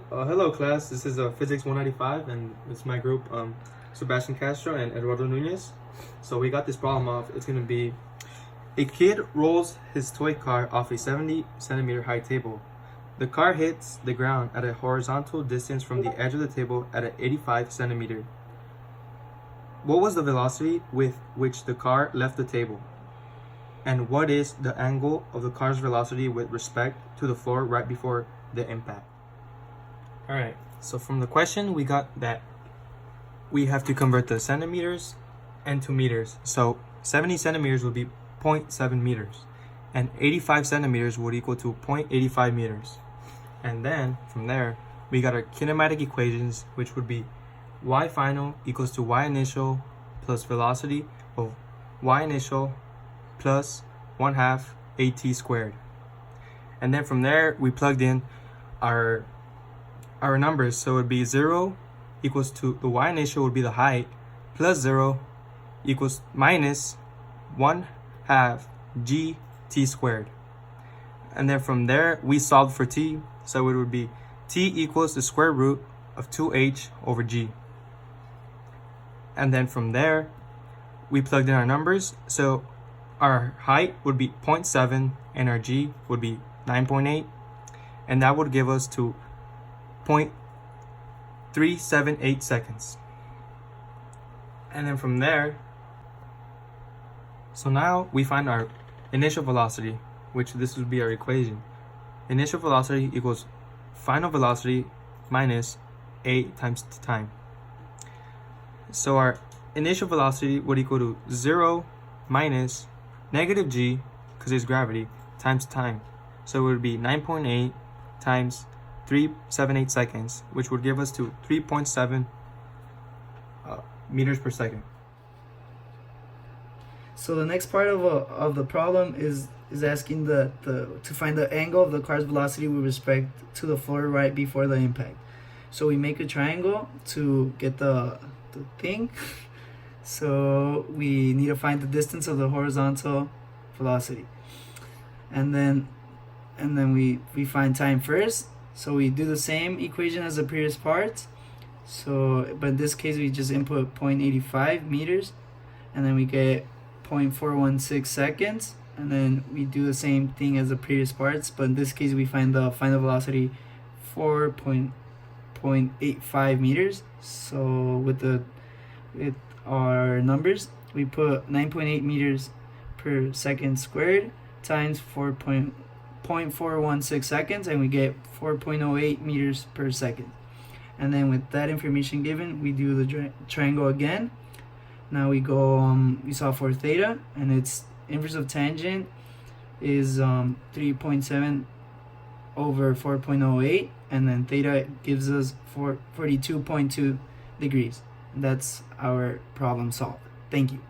Hello class, this is Physics 195 and it's my group Sebastian Castro and Eduardo Nunez. So we got this problem of, it's going to be, a kid rolls his toy car off a 70 centimeter high table. The car hits the ground at a horizontal distance from the edge of the table at an 85 centimeter. What was the velocity with which the car left the table? And what is the angle of the car's velocity with respect to the floor right before the impact? Alright, so from the question we got that we have to convert the centimeters into meters. So 70 centimeters would be 0.7 meters and 85 centimeters would equal to 0.85 meters. And then from there we got our kinematic equations, which would be y final equals to y initial plus velocity of y initial plus 1/2 at squared. And then from there we plugged in our numbers, so it would be 0 equals to the y initial would be the height plus 0 equals minus 1/2 gt squared. And then from there we solved for t, so it would be t equals the square root of 2h over g. And then from there we plugged in our numbers, so our height would be 0.7 and our g would be 9.8, and that would give us to 0.378 seconds. And then from there, so now we find our initial velocity, which this would be our equation. Initial velocity equals final velocity minus a times time. So our initial velocity would equal to 0 minus negative g, because there's gravity, times time. So it would be 9.8 times 378 seconds, which would give us to 3.7 meters per second. So the next part of the problem is asking to find the angle of the car's velocity with respect to the floor right before the impact. So we make a triangle to get the thing. So we need to find the distance of the horizontal velocity, and then we find time first. So we do the same equation as the previous part. So, but in this case we just input 0.85 meters, and then we get 0.416 seconds, and then we do the same thing as the previous parts, but in this case we find the final velocity 4.85 meters. So with our numbers, we put 9.8 meters per second squared times 0.416 seconds, and we get 4.08 meters per second. And then with that information given, we do the triangle again. Now we go, we solve for theta, and its inverse of tangent is 3.7 over 4.08, and then theta gives us 42.2 degrees. That's our problem solved. Thank you.